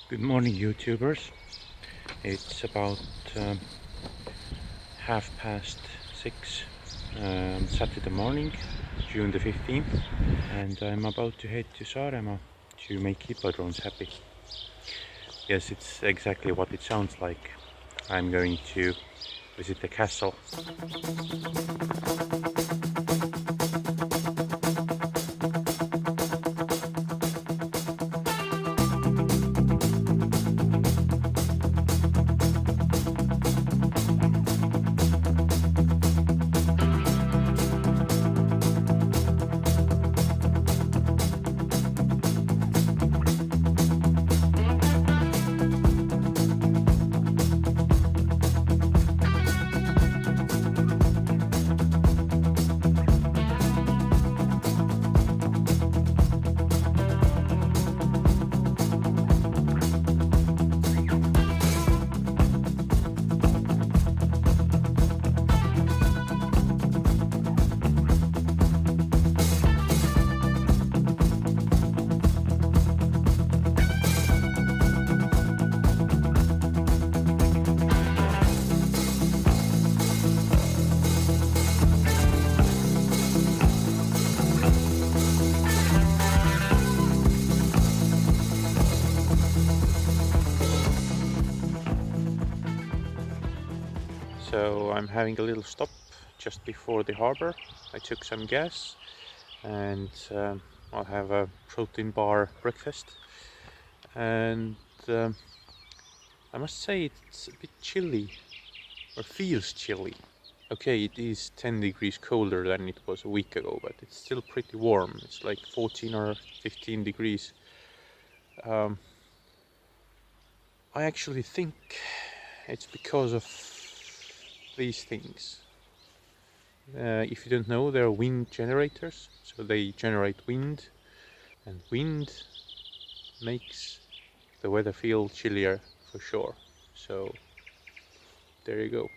Good morning, YouTubers. It's about 6:30 Saturday morning, June the 15th, and I'm about to head to Saaremaa to make hippodromes happy. Yes, it's exactly what it sounds like. I'm going to visit the castle. So I'm having a little stop just before the harbor. I took some gas and I'll have a protein bar breakfast. And I must say it's a bit chilly, or feels chilly. Okay, it is 10 degrees colder than it was a week ago, but it's still pretty warm. It's like 14 or 15 degrees. I actually think it's because of these things. If you don't know, they're wind generators, so they generate wind, and wind makes the weather feel chillier for sure. So there you go.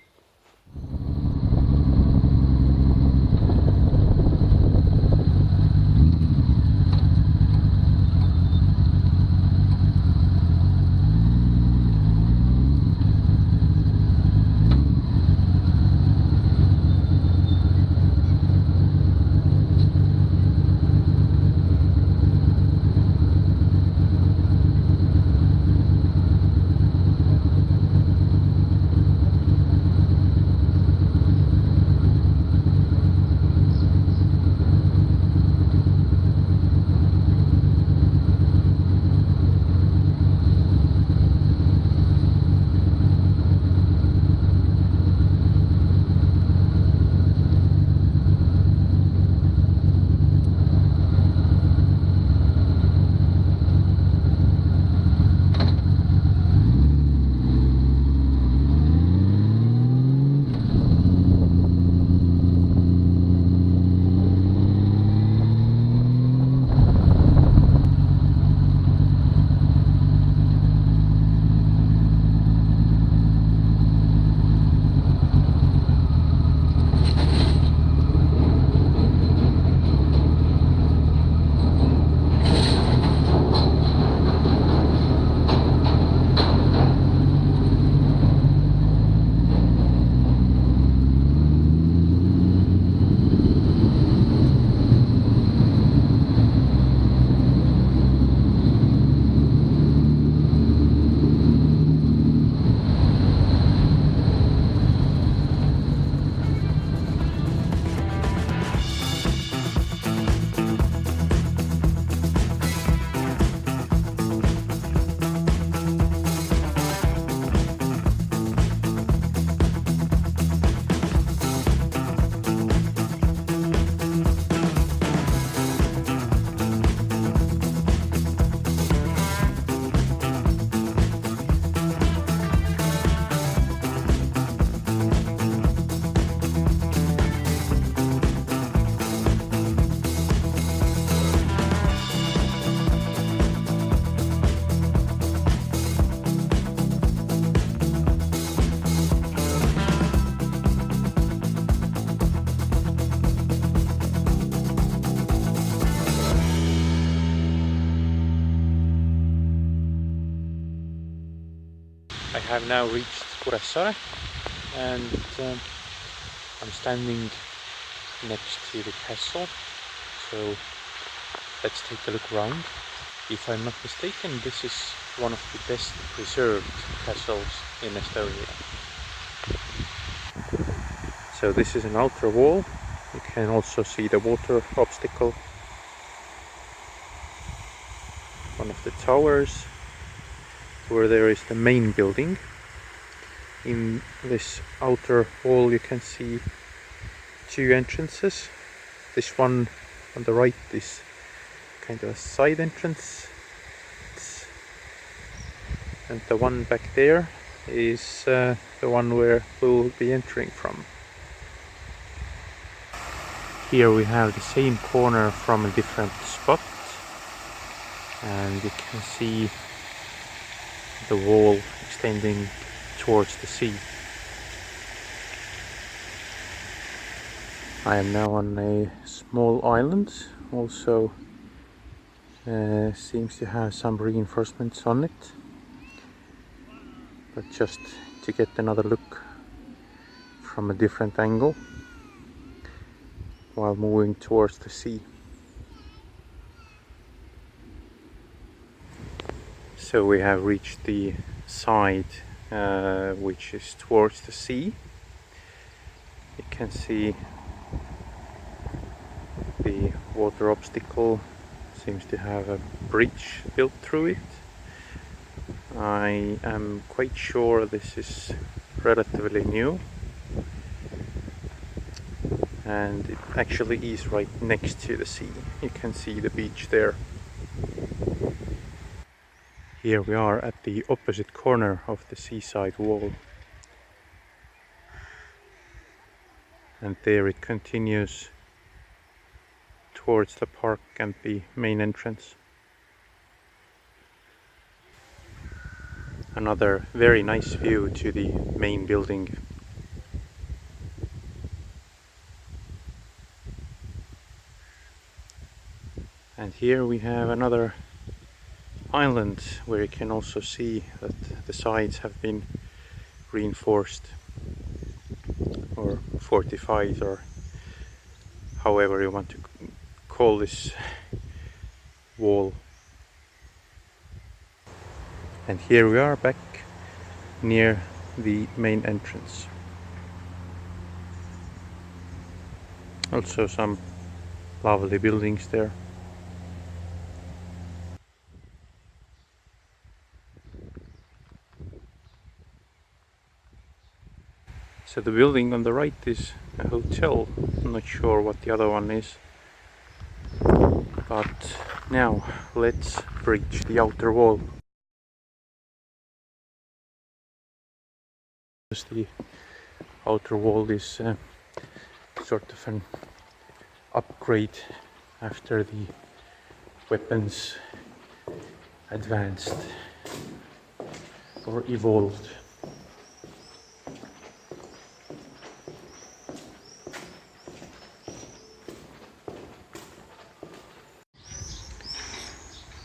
I have now reached Kuressaare, and I'm standing next to the castle, so let's take a look around. If I'm not mistaken, this is one of the best preserved castles in Estonia. So this is an outer wall. You can also see the water obstacle. One of the towers, where there is the main building. In this outer wall you can see two entrances. This one on the right is kind of a side entrance, and the one back there is the one where we'll be entering from. Here we have the same corner from a different spot, and you can see the wall extending towards the sea. I am now on a small island, also seems to have some reinforcements on it, but just to get another look from a different angle while moving towards the sea. So we have reached the side which is towards the sea. You can see the water obstacle seems to have a bridge built through it. I am quite sure this is relatively new, and it actually is right next to the sea. You can see the beach there. Here we are at the opposite corner of the seaside wall, and there it continues towards the park and the main entrance. Another very nice view to the main building. And here we have another island where you can also see that the sides have been reinforced or fortified, or however you want to call this wall. And here we are back near the main entrance. Also some lovely buildings there. So the building on the right is a hotel. I'm not sure what the other one is. But now let's breach the outer wall. The outer wall is sort of an upgrade after the weapons advanced or evolved.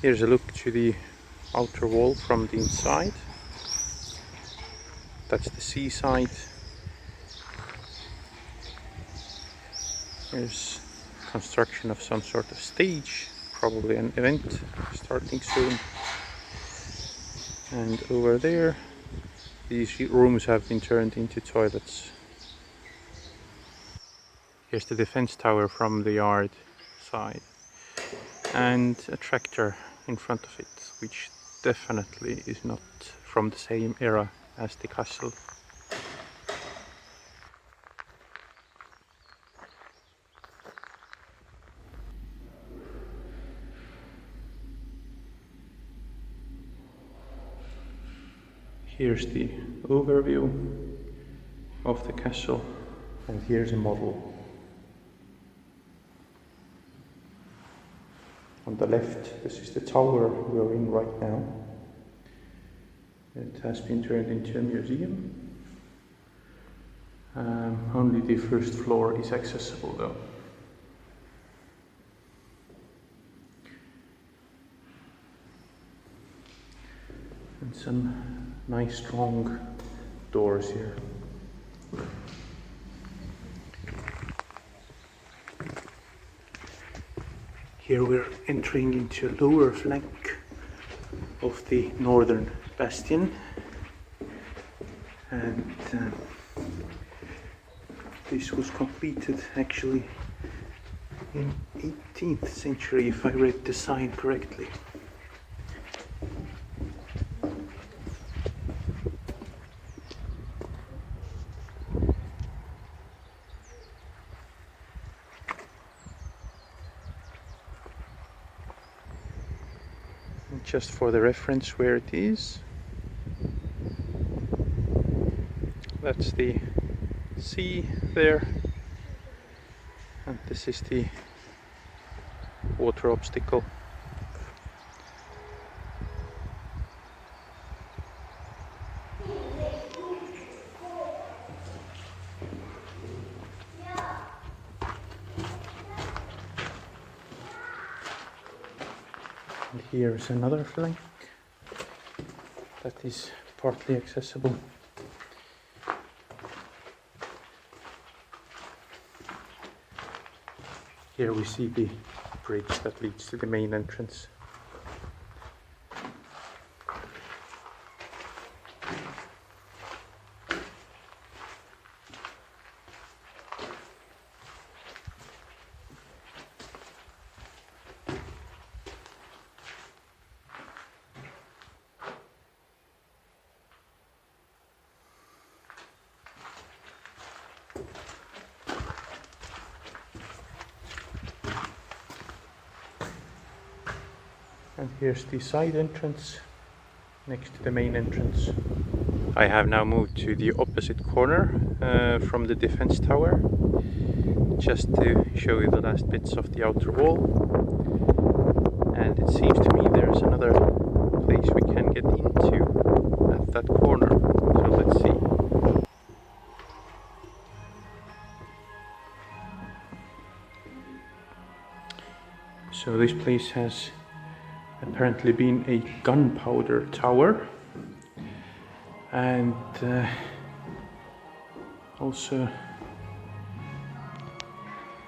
Here's a look to the outer wall from the inside. That's the seaside. There's construction of some sort of stage, probably an event starting soon. And over there, these rooms have been turned into toilets. Here's the defense tower from the yard side, and a tractor in front of it, which definitely is not from the same era as the castle. Here's the overview of the castle, and here's a model. On the left, this is the tower we're in right now. It has been turned into a museum. Only the first floor is accessible though. And some nice strong doors here. Here we're entering into a lower flank of the northern bastion, and this was completed actually in 18th century, if I read the sign correctly. And just for the reference where it is, that's the sea there, and this is the water obstacle. And here is another flank that is partly accessible. Here we see the bridge that leads to the main entrance. And here's the side entrance next to the main entrance. I have now moved to the opposite corner from the defense tower, just to show you the last bits of the outer wall. And it seems to me there's another place we can get into at that corner, so let's see. So this place has apparently been a gunpowder tower, and also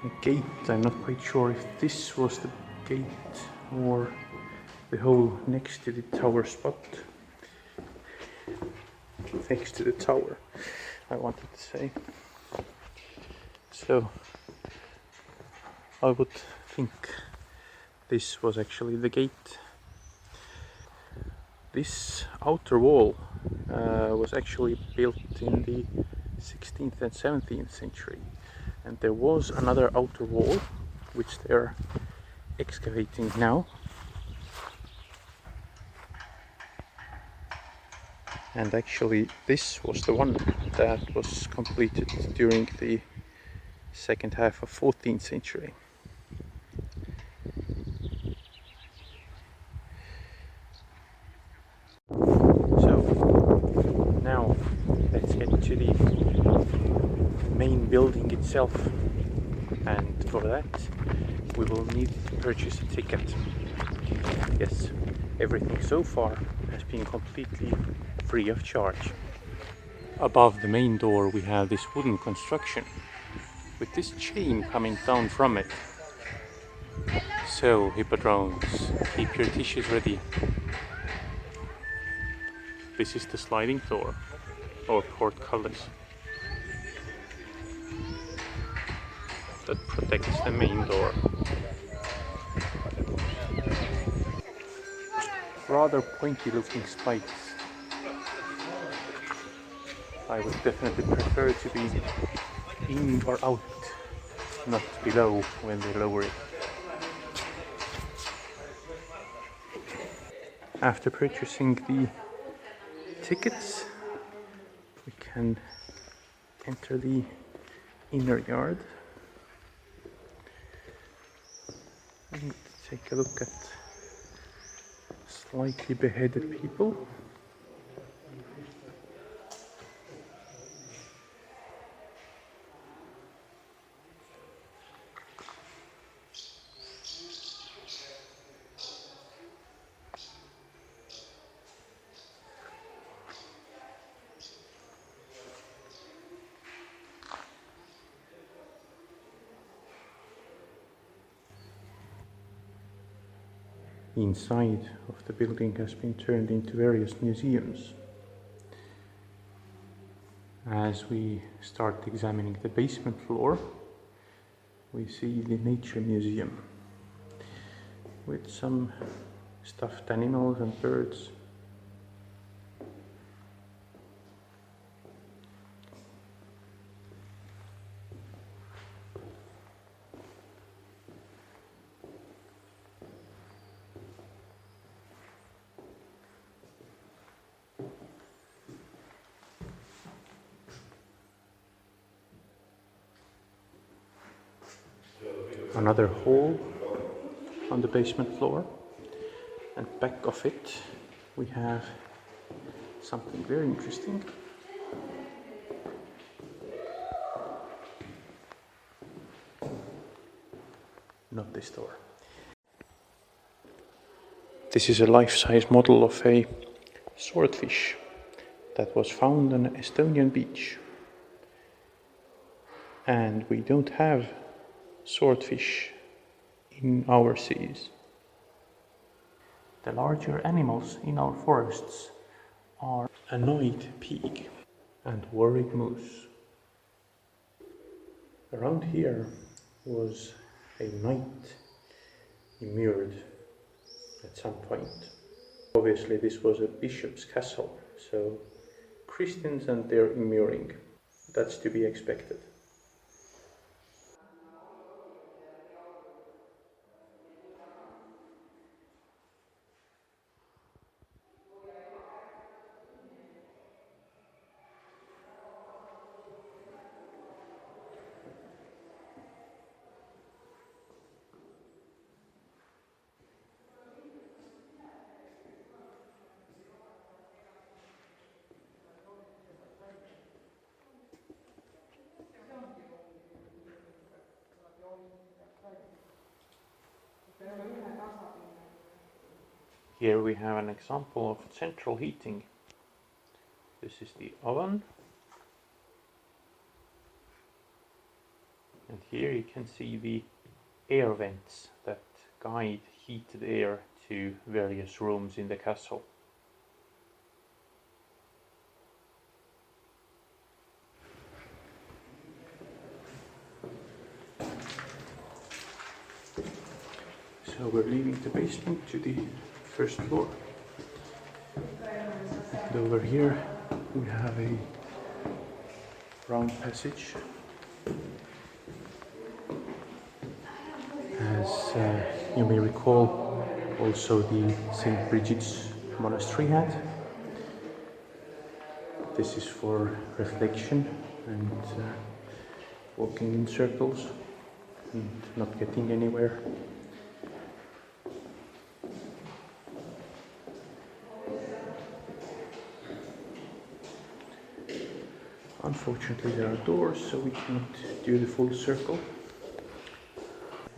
a gate. I'm not quite sure if this was the gate or the hole next to the tower spot. Next to the tower, I wanted to say. So I would think this was actually the gate. This outer wall was actually built in the 16th and 17th century, and there was another outer wall which they're excavating now. And actually this was the one that was completed during the second half of 14th century. Now let's get to the main building itself, and for that we will need to purchase a ticket. Yes, everything so far has been completely free of charge. Above the main door we have this wooden construction with this chain coming down from it. So hippodromes, keep your tissues ready. This is the sliding door, or portcullis, that protects the main door. Rather pointy looking spikes. I would definitely prefer to be in or out, not below when they lower it. After purchasing the tickets, we can enter the inner yard and take a look at slightly beheaded people. inside of the building has been turned into various museums. As we start examining the basement floor, we see the nature museum with some stuffed animals and birds. Another hall on the basement floor, and back of it we have something very interesting. Not this door. This is a life-size model of a swordfish that was found on an Estonian beach. And we don't have swordfish in our seas. The larger animals in our forests are annoyed pig and worried moose. Around here was a knight immured at some point. Obviously this was a bishop's castle, so Christians and their immuring, that's to be expected. Here we have an example of central heating. This is the oven. And here you can see the air vents that guide heated air to various rooms in the castle. So we're leaving the basement to the first floor. And over here we have a round passage. As you may recall, also the St. Bridget's monastery had. This is for reflection and walking in circles and not getting anywhere. Unfortunately there are doors, so we cannot do the full circle.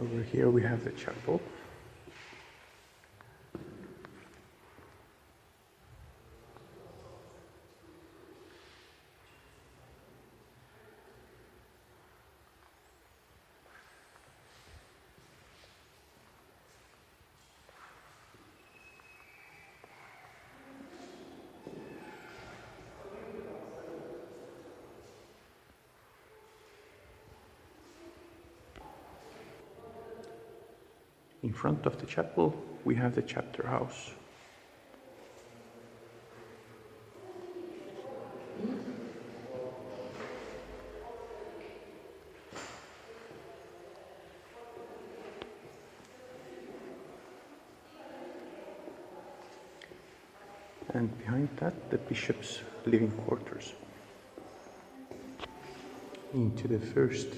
Over here we have the chapel. In front of the chapel, we have the chapter house. And behind that, the bishop's living quarters. Into the first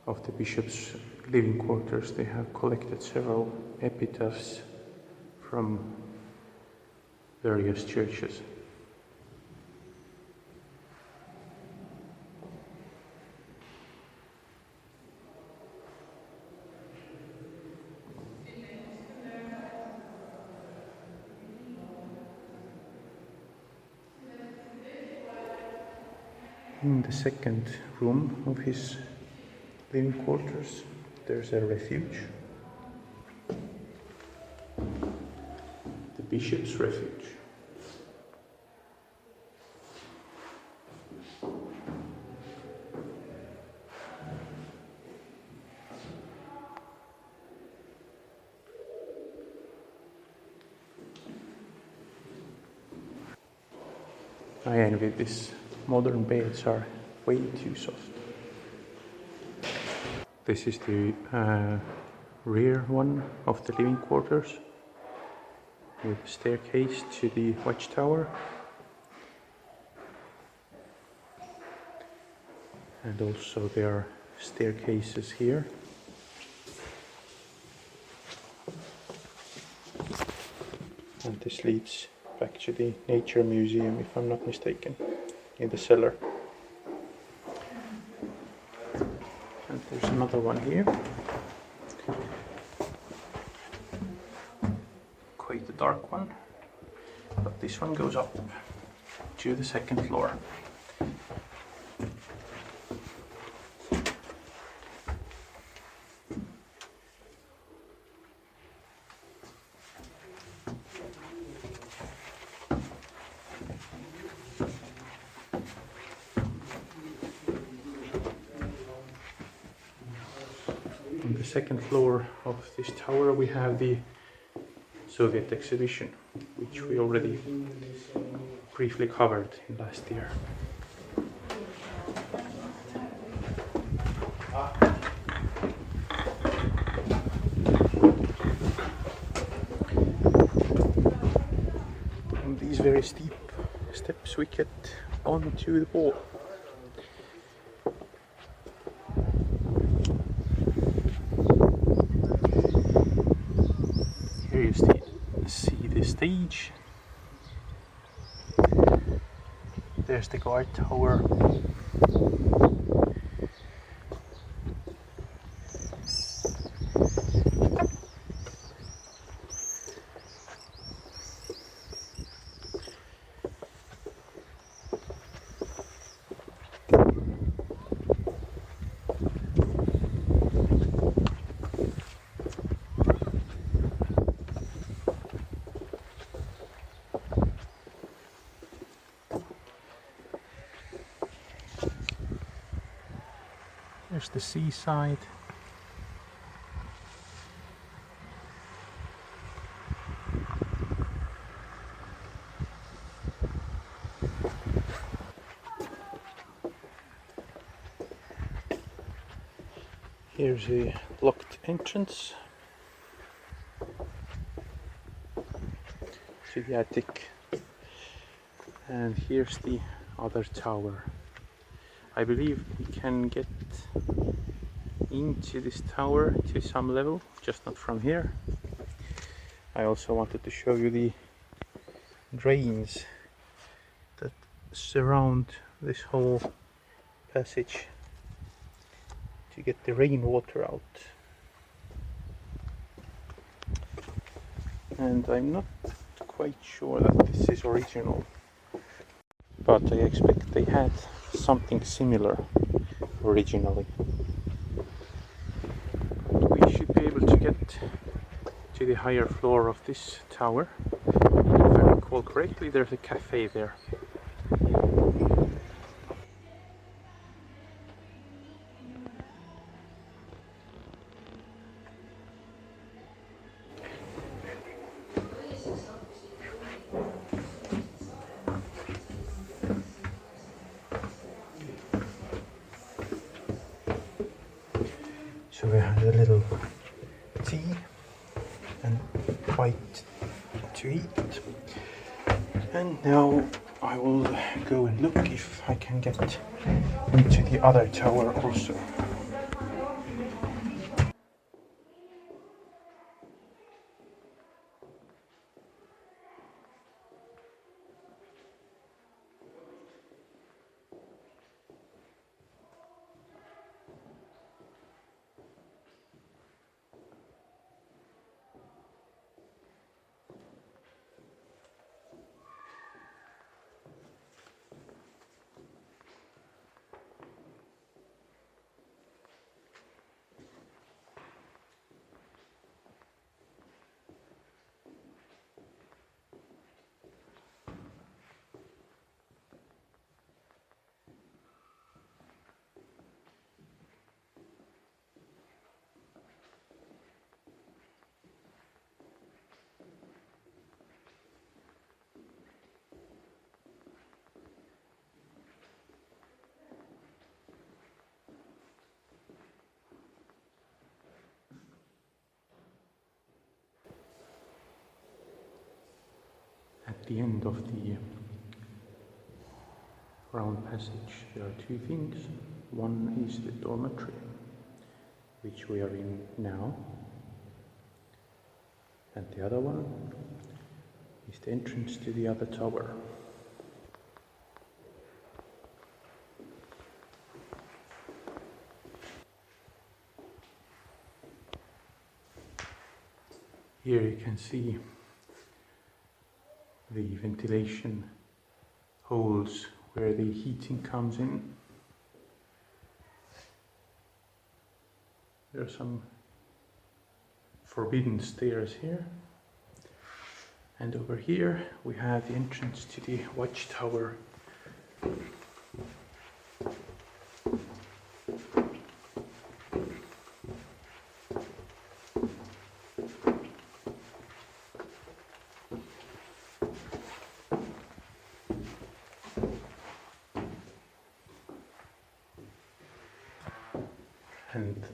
of the bishop's living quarters, they have collected several epitaphs from various churches. In the second room of his living quarters, there's a refuge. Bishop's Refuge. I envy this. Modern beds are way too soft. This is the rear one of the living quarters with a staircase to the watchtower. And also there are staircases here. And this leads back to the Nature Museum, if I'm not mistaken, in the cellar. And there's another one here. Quite a dark one, but this one goes up to the second floor. On the second floor of this tower we have the Soviet exhibition, which we already briefly covered in last year. On these very steep steps we get onto the wall. Here you see the stage. There's the guard tower. There's the seaside. Here's a locked entrance to the attic. And here's the other tower. I believe we can get into this tower to some level, just not from here. I also wanted to show you the drains that surround this whole passage to get the rainwater out. And I'm not quite sure that this is original, but I expect they had something similar originally. We should be able to get to the higher floor of this tower. If I recall correctly, there's a cafe there. So we had a little tea and bite to eat, and now I will go and look if I can get into the other tower also. At the end of the round passage there are two things. One is the dormitory, which we are in now, and the other one is the entrance to the other tower. Here you can see the ventilation holes where the heating comes in. There are some forbidden stairs here. And over here we have the entrance to the watchtower. And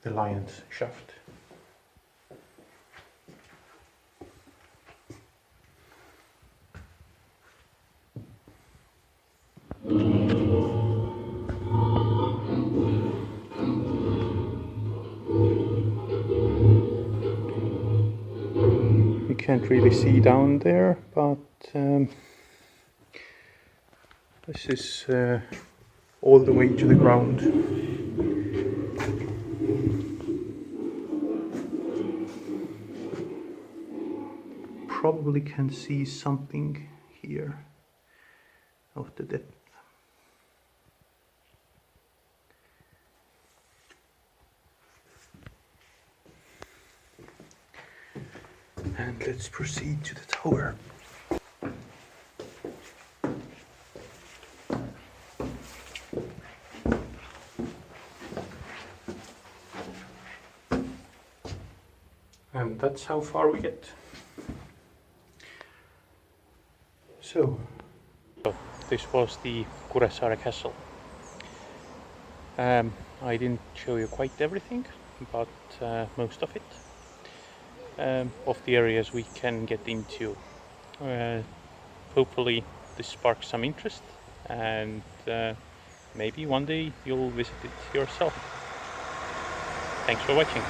the lion's shaft. You can't really see down there, but this is all the way to the ground. Probably can see something here of the depth. And let's proceed to the tower. And that's how far we get. So this was the Kuressaare castle. I didn't show you quite everything, but most of it. Of the areas we can get into. Hopefully this sparks some interest, and maybe one day you'll visit it yourself. Thanks for watching.